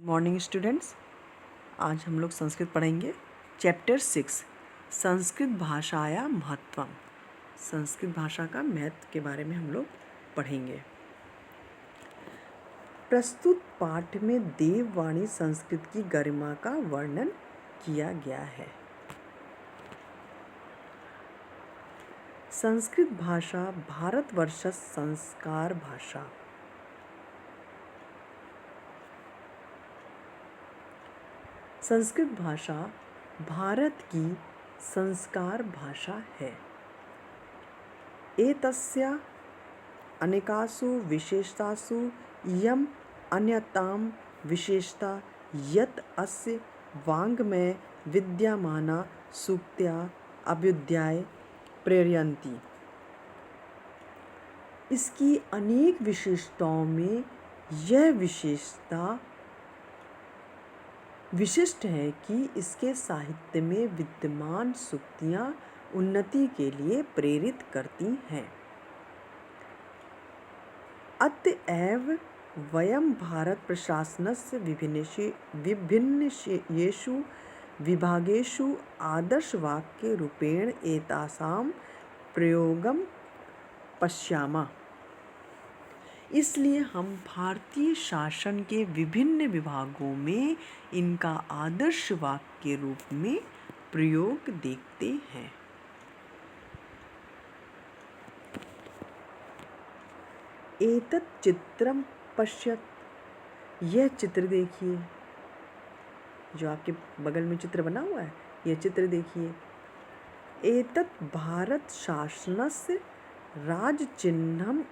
Morning students, आज हम लोग संस्कृत पढ़ेंगे। चैप्टर 6 संस्कृत भाषाया महत्वम। संस्कृत भाषा का महत्व के बारे में हम लोग पढ़ेंगे। प्रस्तुत पाठ में देववाणी संस्कृत की गरिमा का वर्णन किया गया है। संस्कृत भाषा भारतवर्ष संस्कार भाषा। संस्कृत भाषा भारत की संस्कार भाषा है। एतस्या अनेकासु विशेषतासु इयम् अन्यतम विशेषता यत् अस्य वाङ्मये विद्यमाना सूक्त्या अभ्युदयाय प्रेरयन्ति। इसकी अनेक विशेषताओं में यह विशेषता विशिष्ट है कि इसके साहित्य में विद्यमान सूक्तियाँ उन्नति के लिए प्रेरित करती हैं। अतएव वयं भारत प्रशासनस्य विभिन्नेषु विभागेषु आदर्शवाक्यरूपेण एतासां प्रयोगं पश्यामः। इसलिए हम भारतीय शासन के विभिन्न विभागों में इनका आदर्श वाक्य के रूप में प्रयोग देखते हैं। एतत् चित्रम पश्यत, यह चित्र देखिए। जो आपके बगल में चित्र बना हुआ है, यह चित्र देखिए। एतत् भारत शासनस्य राजचिह्नम्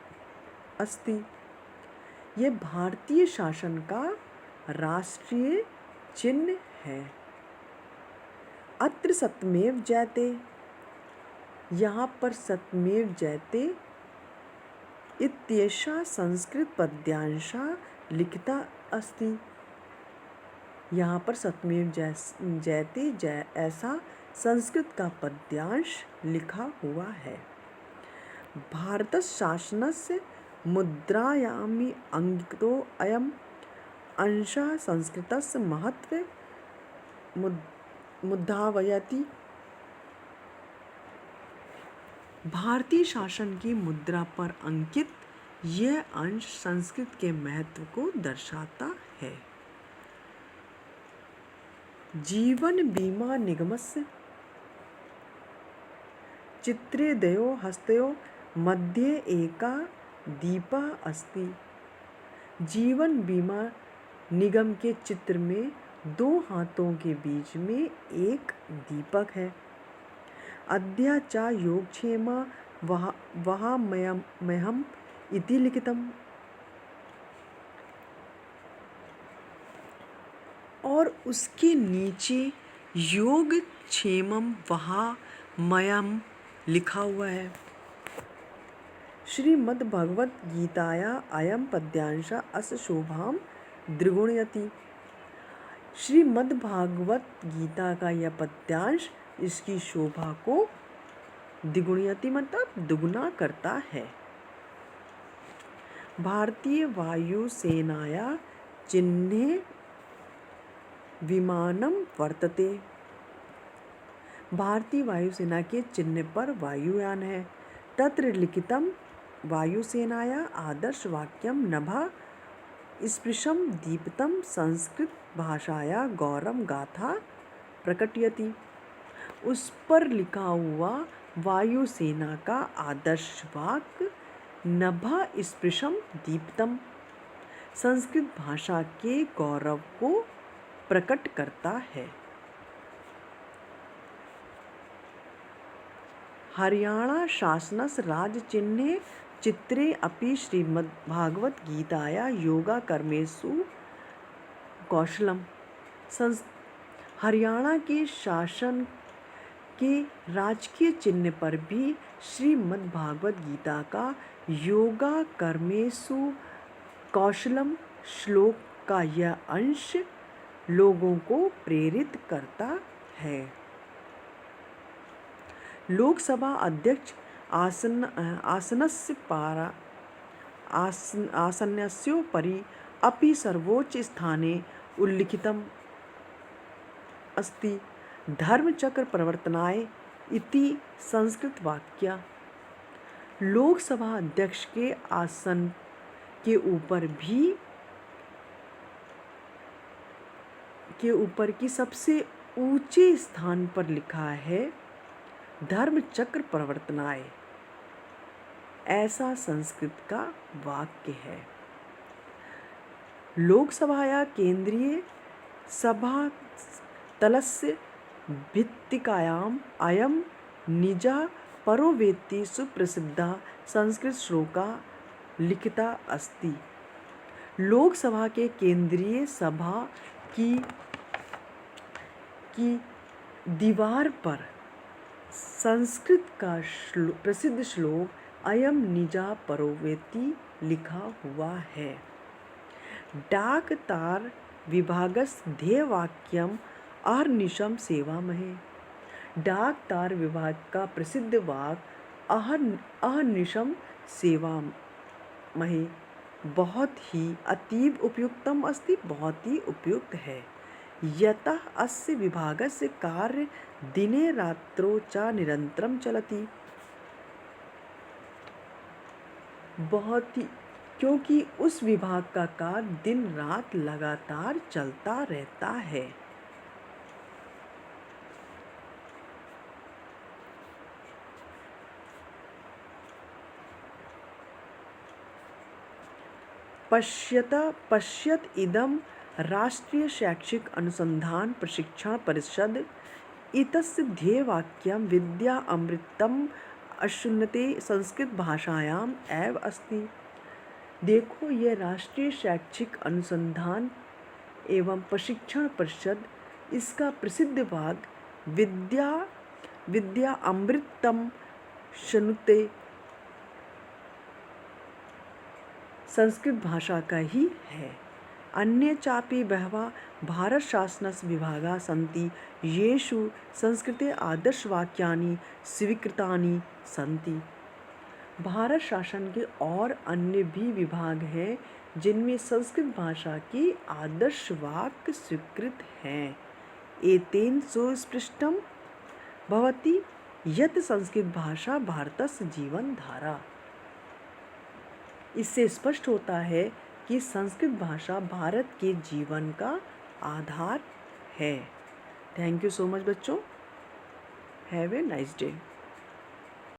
अस्ति। यह भारतीय शासन का राष्ट्रीय चिन्ह है। अत्र सत्यमेव जयते, यहाँ पर सत्यमेव जयते इत्येषा संस्कृत पद्यांशा लिखिता अस्ति। यहाँ पर सत्यमेव जयते ऐसा संस्कृत का पद्यांश लिखा हुआ है। भारत शासनस्य मुद्रायामि अंकितो अयम् अंशः संस्कृतस्य महत्व मुद्रावयति। भारतीय शासन की मुद्रा पर अंकित यह अंश संस्कृत के महत्व को दर्शाता है। जीवन बीमा निगमस्य चित्रेदयो हस्तयो मध्ये एका दीपा अस्ति। जीवन बीमा निगम के चित्र में दो हाथों के बीच में एक दीपक है। अद्या च योगक्षेमा वहाम्यहम् इति लिखितम्। और उसके नीचे योगक्षेमम् वहाम्यहम् लिखा हुआ है। श्रीमद्भगवद गीताया अयम पद्यांश अस्य शोभाम द्विगुणयति। श्रीमद्भागवत गीता का यह पद्यांश इसकी शोभा को द्विगुणयति मतलब दुगुना करता है। भारतीय वायुसेनाया चिह्ने विमानम वर्तते। भारतीय वायुसेना के चिन्ह पर वायुयान है। तत्र लिखितम वायुसेनाया आदर्श वाक्यम नभः स्पृशं दीप्तं संस्कृत भाषाया गौरव गाथा प्रकटयति। उस पर लिखा हुआ वायुसेना का आदर्श वाक्य नभः स्पृशं दीप्तं संस्कृत भाषा के गौरव को प्रकट करता है। हरियाणा शासनस्य राजचिह्ने चित्रे अपि श्रीमद्भागवत गीताया योगाकर्मेषु कौशलम। हरियाणा के शासन के राजकीय चिन्ह पर भी श्रीमद्भागवत गीता का योगा कर्मेषु कौशलम श्लोक का यह अंश लोगों को प्रेरित करता है। लोकसभा अध्यक्ष आसनस्योपरि अपि सर्वोच्च स्थाने उल्लिखितम् अस्ति धर्मचक्र प्रवर्तनाय इति संस्कृतवाक्य। लोकसभा अध्यक्ष के आसन के ऊपर की सबसे ऊंचे स्थान पर लिखा है धर्मचक्र प्रवर्तनाय। ऐसा संस्कृत का वाक्य है। लोकसभाया केंद्रीय सभा तलस्य भित्तिकायाम् अयं निजः परो वेत्ति सुप्रसिद्धा संस्कृत श्लोका लिखिता अस्ति। लोकसभा के केंद्रीय सभा की दीवार पर संस्कृत का प्रसिद्ध श्लोक अयम निजा परो वेत्ति लिखा हुआ है। डाक तार विभागस ध्येयवाक्यम अहर्निशम सेवामहे। डाक तार विभाग का प्रसिद्ध वाक्य अहर्निशम सेवामहे बहुत ही अतीव उपयुक्तम अस्ति, बहुत ही उपयुक्त है। यतः अस्य विभागस्य कार्य दिने रात्रो च निरंतरम चलति। बहुत ही, क्योंकि उस विभाग का कार्य दिन रात लगातार चलता रहता है। पश्यत इदं राष्ट्रीय शैक्षिक अनुसंधान प्रशिक्षण परिषद इतस्य ध्येयवाक्यं विद्या अमृतम अश्नुते संस्कृत भाषायाम एव अस्ति। देखो, यह राष्ट्रीय शैक्षिक अनुसंधान एवं प्रशिक्षण परिषद, इसका प्रसिद्ध वाक्य विद्या अमृतम अश्नुते संस्कृत भाषा का ही है। अन्य चापि बहवा भारत शासनस्य विभागा सन्ति येषु संस्कृते आदर्शवाक्यानि स्वीकृतानि सन्ति। भारत शासन के और अन्य भी विभाग हैं जिनमें संस्कृत भाषा के आदर्श वाक्य स्वीकृत हैं। एतेन सुस्पष्टं भवति यत् संस्कृत भाषा भारतस्य जीवन धारा। इससे स्पष्ट होता है कि संस्कृत भाषा भारत के जीवन का आधार है। थैंक यू सो मच बच्चों। Have a nice day.